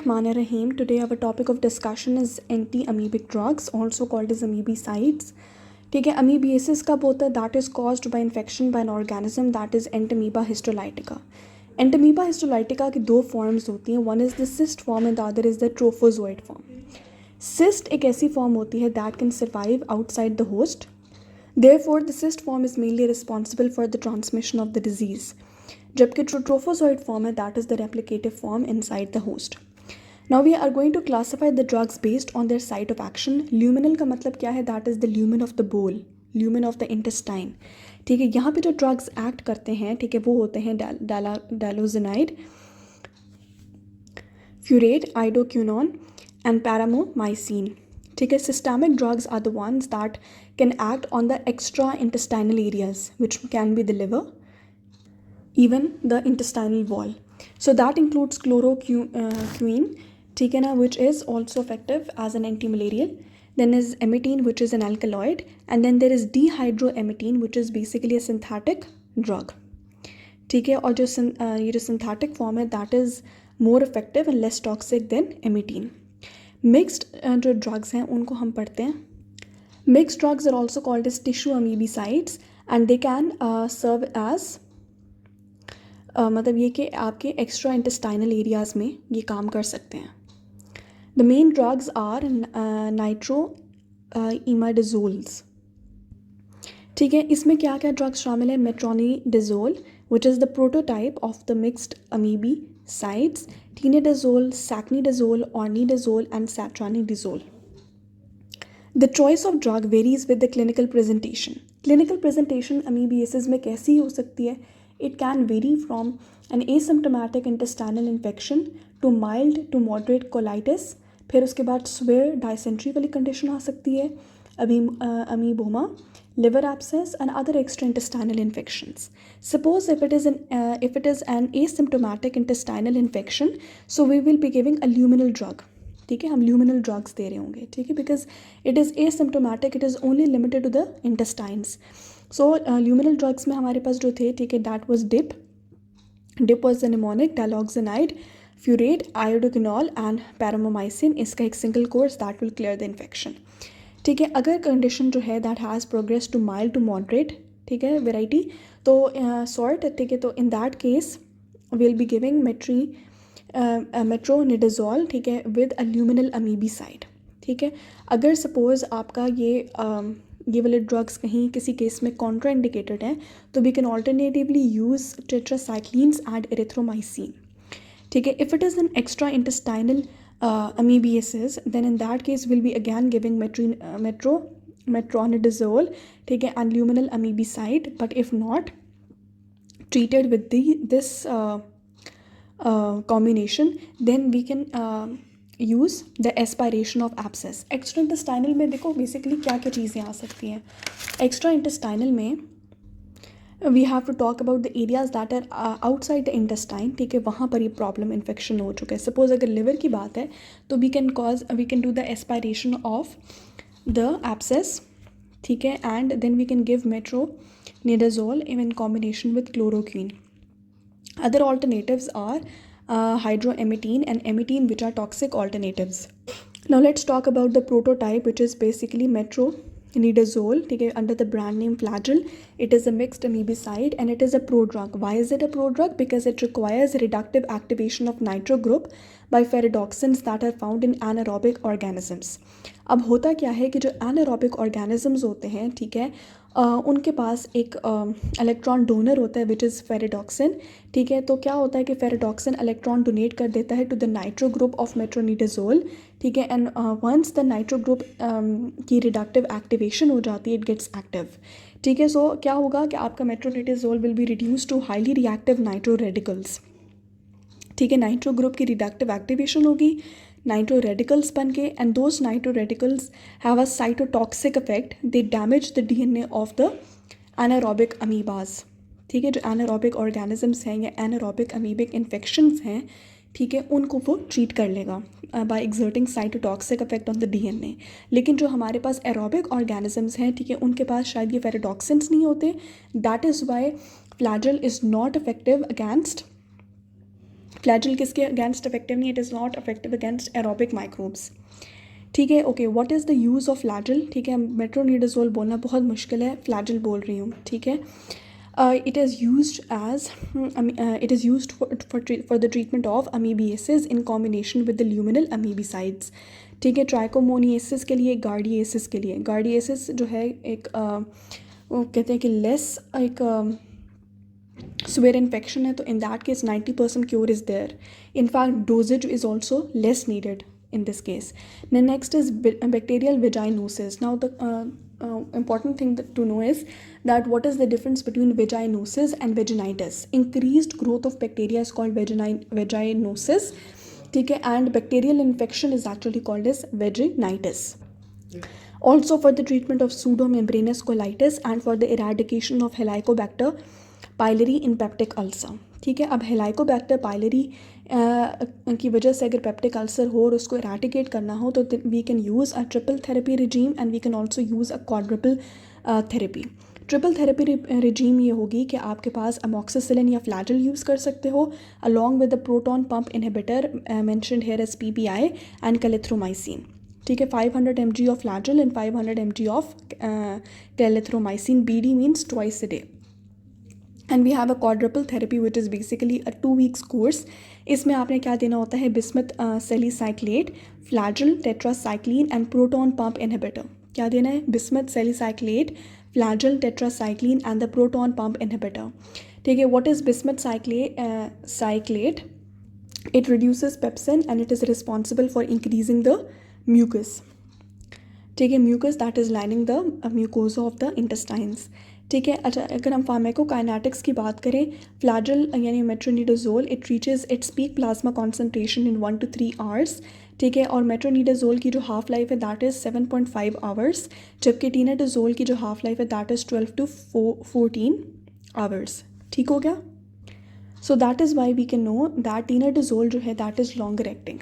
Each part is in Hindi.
Bismillahirrahmanirrahim. Today our topic of discussion is anti-amoebic drugs, also called as amebicides. ठीक है, amebiasis कब होता है? That is caused by infection by an organism that is Entamoeba histolytica. Entamoeba histolytica की दो forms होती हैं. One is the cyst form and the other is the trophozoid form. Cyst एक ऐसी form होती है that can survive outside the host. Therefore, the cyst form is mainly responsible for the transmission of the disease. जबकि trophozoid form है, that is the replicative form inside the host. Now we are going to classify the drugs based on their site of action. Luminal का मतलब क्या है? That is the lumen of the bowel, lumen of the intestine. ठीक है, यहाँ पे जो drugs act करते हैं, ठीक है, वो होते हैं डालोजिनाइड, फ्यूरेट, आइडोक्विनोन and paramomycin. ठीक है, systemic drugs are the ones that can act on the extra-intestinal areas, which can be the liver, even the intestinal wall. So that includes chloroquine, ठीक है ना, which is also effective as an antimalarial. Then is emetine, which is an alkaloid, and then there is dihydroemetine, which is basically a synthetic drug. ठीक है, और जो ये जो synthetic form है, that is more effective and less toxic than emetine. Mixed जो drugs हैं उनको हम पढ़ते हैं. Mixed drugs are also called as tissue amebicides and they can serve as मतलब ये कि आपके एक्स्ट्रा इंटेस्टाइनल एरियाज़ में ये काम कर सकते हैं. The main drugs are nitroimidazoles. ठीक है, इसमें क्या क्या ड्रग्स शामिल है? Metronidazole, which is the prototype of the mixed amoebicides, tinidazole, secnidazole, ornidazole and satranidazole. The choice of drug varies with the clinical presentation. Clinical presentation amebiasis में कैसी हो सकती है? It can vary from an asymptomatic intestinal infection to mild to moderate colitis. फिर उसके बाद severe dysentery वाली condition आ सकती है, amoeboma, liver abscess and other extraintestinal infections. Suppose if it is an asymptomatic intestinal infection, so we will be giving a luminal drug. ठीक है, हम ल्यूमिनल ड्रग्स दे रहे होंगे. ठीक है, because it is asymptomatic, it is only limited to the intestines. So luminal drugs में हमारे पास जो थे, ठीक है, that was dip was the mnemonic, diloxanide, furoate, iodoquinol and paromomycin. इसका एक single course that will clear the infection. ठीक है, अगर कंडीशन जो है that has progress to mild to moderate, ठीक है, वेराइटी, तो सॉर्ट, ठीक है, तो in that case will be giving metronidazole, ठीक है, विद अ ल्यूमिनल अमीबीसाइड. ठीक है, अगर सपोज़ आपका ये वाले ड्रग्स कहीं किसी केस में कॉन्ट्रा इंडिकेटेड हैं, तो we can alternatively use tetracyclines and erythromycin. ठीक है, if it is an extra intestinal amebiasis, then in that case we'll be again giving metronidazole, ठीक है, and luminal amebicide. But if not treated with this combination, then we can use the aspiration of abscess. Extra intestinal में देखो बेसिकली क्या क्या चीज़ें आ सकती हैं. एक्स्ट्रा इंटेस्टाइनल में we have to talk about the areas that are outside the intestine. ठीक है, वहाँ पर ये प्रॉब्लम इन्फेक्शन हो चुका है. सपोज अगर लिवर की बात है तो we can do the aspiration of the abscess. ठीक है, and then we can give metronidazole in combination with chloroquine. Other alternatives are hydroemetine and emetine, which are toxic alternatives. Now let's talk about the prototype, which is basically metronidazole, ठीक है, under the brand name Flagyl. It is a mixed amebicide and it is a prodrug. Why is it a prodrug? Because it requires reductive activation of nitro group by ferredoxins that are found in anaerobic organisms. अब होता क्या है कि जो anaerobic organisms होते हैं, ठीक है, उनके पास एक इलेक्ट्रॉन डोनर होता है विच इज़ फेरेडॉक्सिन. ठीक है, तो क्या होता है कि फेरेडॉक्सिन इलेक्ट्रॉन डोनेट कर देता है to the nitro group of metronidazole. ठीक है, and once the nitro group की रिडक्टिव एक्टिवेशन हो जाती है, इट गेट्स एक्टिव. ठीक है, सो क्या होगा कि आपका metronidazole will be reduce to highly reactive nitro radicals. ठीक है, नाइट्रो ग्रुप की रिडक्टिव एक्टिवेशन होगी, नाइट्रो रेडिकल्स बन के, and those nitro radicals have a cytotoxic effect. They damage the DNA of the anaerobic amoebas. ठीक है, जो एनारोबिक ऑर्गेनिजम्स हैं या एनारोबिक अमीबिक इन्फेक्शंस हैं, ठीक है, उनको वो ट्रीट कर लेगा by exerting cytotoxic effect on the DNA. लेकिन जो हमारे पास एरोबिक ऑर्गेनिजम्स हैं, ठीक है, उनके पास शायद ये फेरेडॉक्सिन्स नहीं होते. That is Y Flagyl is not effective against Flagyl किसके अगेंस्ट इफेक्टिव नहीं, it is not effective against aerobic microbes. ठीक है. Okay, what is the use of Flagyl. ठीक है, मेट्रोनिडाजोल बोलना बहुत मुश्किल है, फ्लैजिल बोल रही हूँ. ठीक है. It is used for the treatment of amebiases in combination with the luminal amebicides. ठीक है. ट्राइकोमोनियासिस के लिए, गार्डियासिस के लिए. गार्डियासिस जो है एक वो कहते हैं कि लेस एक severe इन्फेक्शन है, तो in that case 90% cure is there. In fact doses is also less needed in this case. Then next is bacterial vaginosis. Now the important thing to know is that what is the difference between vaginosis and vaginitis. Increased growth of bacteria is called vaginosis. ठीक है, and bacterial infection is actually called as vaginitis. Also for the treatment of pseudomembranous colitis and for the eradication of Helicobacter pylori in peptic ulcer. ठीक है. अब हेलाइकोबैक्टर पाइलरी की वजह से अगर पेप्टिक अल्सर हो और उसको इराडिकेट करना हो तो we can use a triple therapy regime and we can also use a quadruple therapy. Triple therapy regime ये होगी कि आपके पास अमोक्सिसिलिन या फ्लैजिल यूज़ कर सकते हो along with the proton pump inhibitor mentioned here as PPI and clarithromycin. ठीक है. 500 mg of Flagyl and 500 mg of clarithromycin. BD means twice a day. And we have a quadruple therapy which is basically a 2 weeks course. इसमें आपने क्या देना होता है, bismuth salicylate, Flagyl, tetracycline and proton pump inhibitor. क्या देना है, bismuth salicylate, Flagyl, tetracycline and the proton pump inhibitor. ठीक है. What is bismuth salicylate. It reduces pepsin and it is responsible for increasing the mucus. ठीक है, mucus that is lining the mucosa of the intestines. ठीक है. अच्छा, अगर हम फार्माकोकाइनेटिक्स की बात करें, फ्लैजिल यानी metronidazole it reaches its peak plasma concentration in 1 to 3 hours. ठीक है. और मेट्रोनिडाजोल की जो हाफ लाइफ है दैट इज़ 7.5 hours, जबकि टीनाडाजोल की जो हाफ लाइफ है दैट इज़ 12 to 14 hours. ठीक हो गया. So that is why we can know that tinidazole जो है दैट इज़ लॉन्गर एक्टिंग.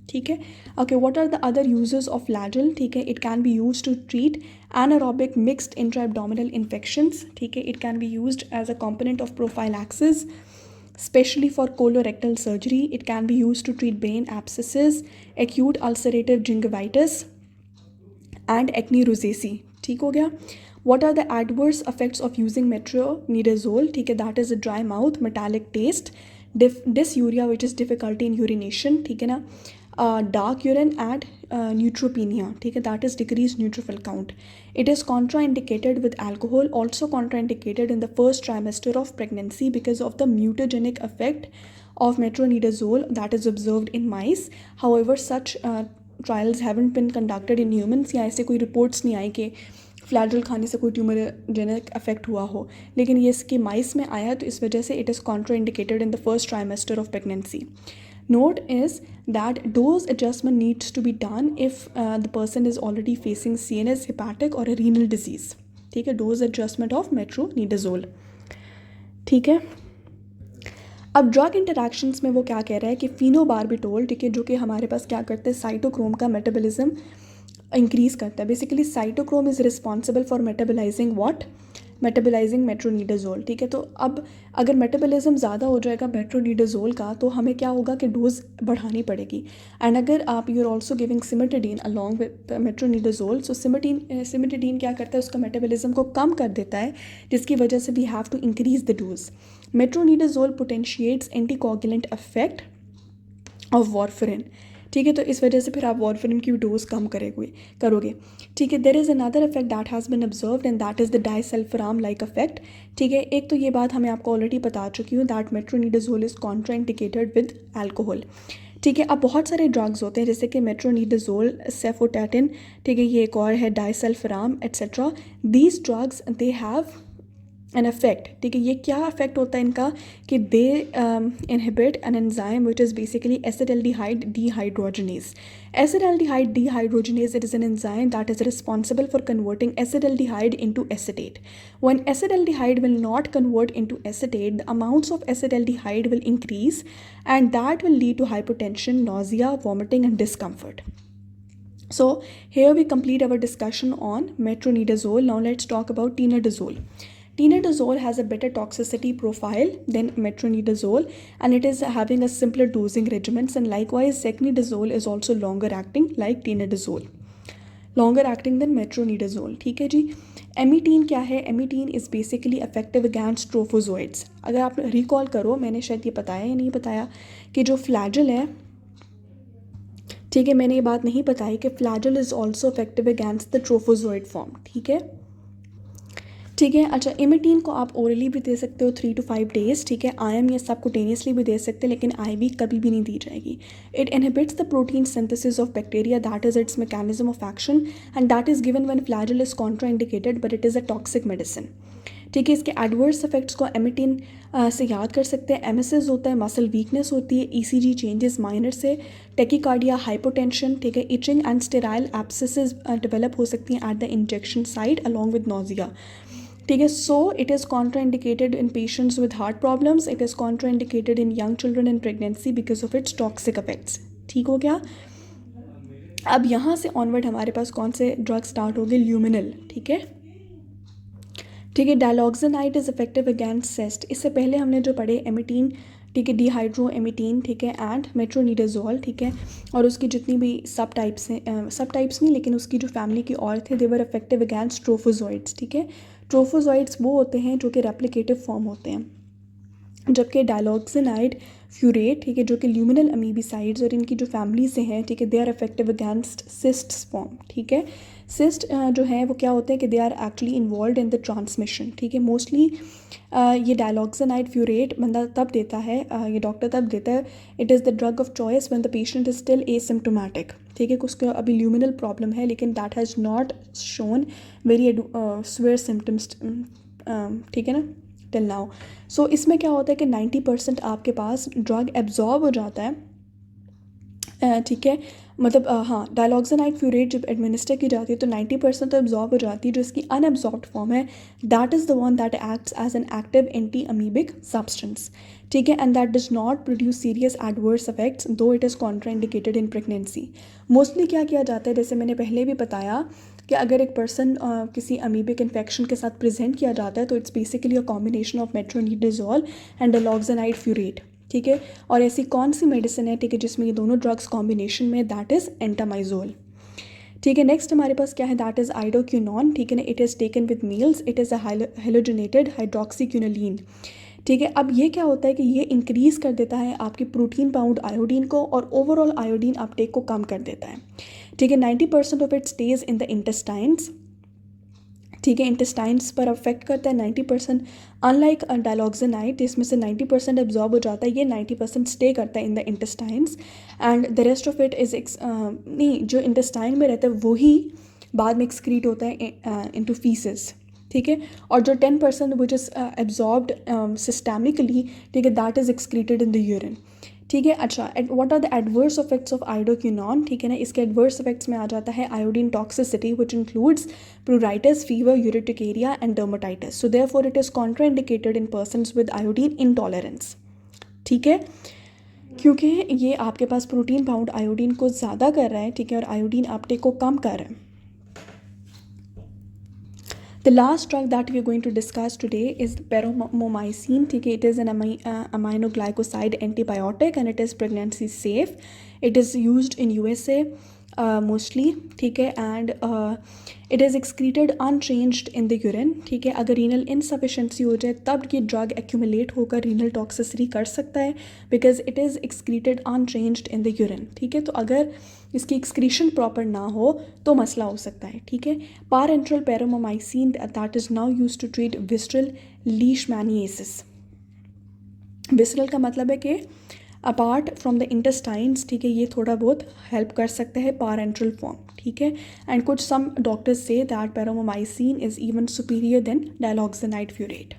ठीक है. Okay, what are the other uses of Flagyl. ठीक है. It can be use to treat anaerobic mixed intra-abdominal infections. ठीक है. It can be used as a component of prophylaxis, especially for colorectal surgery. It can be used to treat brain abscesses, acute ulcerative gingivitis and acne rosacea. ठीक हो गया. What are the adverse effects of using metronidazole. ठीक है. That is a dry mouth, metallic taste, dysuria which is difficulty in urination. ठीक है ना. Dark urine and neutropenia. ठीक है. That is decreased neutrophil count. It is contraindicated with alcohol, also contraindicated in the first trimester of pregnancy because of the mutagenic effect of metronidazole that is observed in mice. However, such trials haven't been conducted in humans. या ऐसे कोई reports नहीं आई कि फ्लैजिल खाने से कोई ट्यूमरजेनिक अफेक्ट हुआ हो, लेकिन ये इसके माइस में आया तो इस वजह से it is contraindicated in the first trimester of pregnancy. Note is that dose adjustment needs to be done if the person is already facing CNS, hepatic or a renal disease. ठीक है. Dose adjustment of metronidazole. ठीक है. अब ड्रग इंटरैक्शंस में वो क्या कह रहा है कि फिनोबार्बिटोल, ठीक है, जो कि हमारे पास क्या करते हैं, साइटोक्रोम का मेटाबॉलिज्म इंक्रीज़ करता है. Basically cytochrome is responsible for metabolizing what, metabolizing metronidazole. ठीक है. तो अब अगर मेटाबॉलिज्म ज़्यादा हो जाएगा मेट्रोनिडाजोल का तो हमें क्या होगा कि डोज बढ़ानी पड़ेगी. एंड अगर आप you are also giving cimetidine along with metronidazole, so cimetidine क्या करता है, उसका मेटाबॉलिज्म को कम कर देता है, जिसकी वजह से we have to increase the dose. Metronidazole potentiates anticoagulant effect of warfarin. ठीक है. तो इस वजह से फिर आप वारफरिन की डोज कम करोगे. ठीक है. There is another effect that has been observed and that is the disulfiram like effect. ठीक है. एक तो ये बात हमें आपको ऑलरेडी बता चुकी हूँ that metronidazole is contraindicated with alcohol. ठीक है. अब बहुत सारे ड्रग्स होते हैं जैसे कि मेट्रोनिडाजोल, सेफोटैटिन, ठीक है, ये एक और है disulfiram etcetera. These drugs they have an affect. ठीक है. ये क्या अफेक्ट होता है इनका कि they inhibit an enzyme which is basically acetaldehyde dehydrogenase. Acetaldehyde dehydrogenase, it is an enzyme that is responsible for converting acetaldehyde into acetate. When acetaldehyde will not convert into acetate, the amounts of acetaldehyde will increase and that will lead to hypotension, nausea, vomiting and discomfort. So here we complete our discussion on metronidazole. Now let's talk about tinidazole. Tinidazole has a better toxicity profile than metronidazole, and it is having a simpler dosing regimens, and likewise secnidazole is also longer acting like tinidazole, longer acting than metronidazole. ठीक है जी. एमीटीन क्या है? एमीटीन इज़ बेसिकली इफेक्टिव अगेंस्ट ट्रोफोजोइड्स. अगर आप रिकॉल करो, मैंने शायद ये बताया या नहीं बताया कि जो फ्लैजल है, ठीक है, मैंने ये बात नहीं बताई कि Flagyl is also effective against the trophozoite form. ठीक है, ठीक है. अच्छा, इमेटीन को आप ओरली भी दे सकते हो 3 to 5 days. ठीक है, IM या सबकुटेनियसली भी दे सकते हैं, लेकिन IV कभी भी नहीं दी जाएगी. It inhibits the protein synthesis of bacteria, that is it's mechanism of action, and that is given when फ्लैजल is contraindicated, but it is a toxic medicine. ठीक है, इसके एडवर्स इफेक्ट्स को एमिटीन से याद कर सकते हैं. एमेसिस होता है, मसल वीकनेस होती है, ECG चेंजेस माइनर से, टेकिकार्डिया, हाइपोटेंशन, ठीक है, इचिंग एंड स्टेराइल एब्सेसेस डेवलप हो सकती हैं at the injection site along with nausea. ठीक है. So it is contraindicated in patients with heart problems. It is contraindicated in young children in pregnancy because of its toxic effects. ठीक हो गया. अब यहाँ से ऑनवर्ड हमारे पास कौन से ड्रग स्टार्ट हो गए? ल्यूमिनल. ठीक है, ठीक है. डायलॉक्सिनाइड इज़ इफेक्टिव अगेंस्ट सेस्ट. इससे पहले हमने जो पढ़े एमिटीन, ठीक है, डिहाइड्रो एमिटीन, ठीक है, एंड मेट्रोनिडाजोल, ठीक है, और उसकी जितनी भी सब टाइप्स हैं, सब टाइप्स नहीं लेकिन उसकी जो फैमिली की और थे, दे वर इफेक्टिव अगेंस्ट ट्रोफोजोइड्स. ठीक है, ट्रोफोजोइड्स वो होते हैं जो कि रेप्लिकेटिव फॉर्म होते हैं, जबकि डायलॉक्सिनाइड, फ्यूरेट, ठीक है, जो कि ल्यूमिनल अमीबीसाइड्स और इनकी जो फैमिली से हैं, ठीक है, they are effective against cysts form. ठीक है, सिस्ट जो है वो क्या होते हैं कि they are actually involve in the transmission. ठीक है, मोस्टली ये डायलॉक्सिनाइड फ्यूरेट बंदा तब देता है, ये डॉक्टर तब देता है, it is the drug of choice when the patient is still asymptomatic. ठीक है, उसको अभी ल्यूमिनल प्रॉब्लम है, लेकिन that has not shown very swear symptoms. ठीक है ना, टिल नाउ. सो इसमें क्या होता है कि 90% आपके पास ड्रग एब्जॉर्ब हो जाता है. ठीक है, मतलब हाँ, डायलॉक्सिनाइड फ्यूरेट जब एडमिनिस्टर की जाती है तो 90% तो एब्जॉर्ब हो जाती है. जो इसकी अनएब्जॉर्ब्ड फॉर्म है, that is the one that acts as an active anti amoebic substance. ठीक है, and that does not produce serious adverse effects though it is contraindicated in pregnancy. Mostly क्या किया जाता है, जैसे मैंने पहले भी बताया कि अगर एक पर्सन किसी अमीबिक इन्फेक्शन के साथ प्रेजेंट किया जाता है तो it's basically a combination of metronidazole and diloxanide furoate. ठीक है, और ऐसी कौन सी मेडिसिन है, ठीक है, जिसमें ये दोनों ड्रग्स कॉम्बिनेशन में, दैट इज़ एंटामाइजोल. ठीक है, नेक्स्ट हमारे पास क्या है, दैट इज़ आइडोक्यूनॉन. ठीक है ना, it is taken with meals, it is a halogenated hydroxyquinoline. ठीक है, अब ये क्या होता है कि ये इंक्रीज़ कर देता है आपकी प्रोटीन पाउंड आयोडीन को और ओवरऑल आयोडीन अपटेक को कम कर देता है. ठीक है, 90% of it stage in the intestines. ठीक है, इंटेस्टाइन्स पर अफेक्ट करता है 90%, अनलाइक डायलॉक्सिनाइड जिसमें से 90% एब्जॉर्ब हो जाता है, ये 90% स्टे करता है in the intestines, and the rest of it is नहीं, जो इंटेस्टाइन में रहता है वही बाद में एक्सक्रीट होता है इनटू फीसेस. ठीक है, और जो 10% विच इज़ एब्जॉर्ब्ड सिस्टेमिकली, ठीक है, that is excreted in the urine. ठीक है. अच्छा, what are the adverse effects of iodoquinol? ठीक है ना, इसके एडवर्स इफेक्ट्स में आ जाता है iodine toxicity which includes pruritus, fever, urticaria and dermatitis. So therefore it is contraindicated in persons with iodine intolerance. ठीक है, क्योंकि ये आपके पास प्रोटीन बाउंड आयोडीन को ज़्यादा कर रहा है, ठीक है, और आयोडीन अपटेक को कम कर रहा है. The last drug that we are going to discuss today is paromomycin. ठीक है, it is an aminoglycoside antibiotic and it is pregnancy safe. It is used in USA mostly. ठीक है, and it is excreted unchanged in the urine. ठीक है, अगर रीनल इनसफिशेंसी हो जाए तब ये ड्रग एक्यूमुलेट होकर रीनल टॉक्सिसिटी कर सकता है because it is excreted unchanged in the urine. ठीक है, तो अगर इसकी एक्सक्रीशन प्रॉपर ना हो तो मसला हो सकता है. ठीक है, parenteral paromomycin that is now use to treat visceral leishmaniasis. Visceral का मतलब है कि अपार्ट फ्रॉम द इंटेस्टाइन्स. ठीक है, ये थोड़ा बहुत हेल्प कर सकता है पारेंट्रल फॉर्म. ठीक है, एंड कुछ सम डॉक्टर्स से that paromomycin is even superior than diloxanide फ्यूरेट.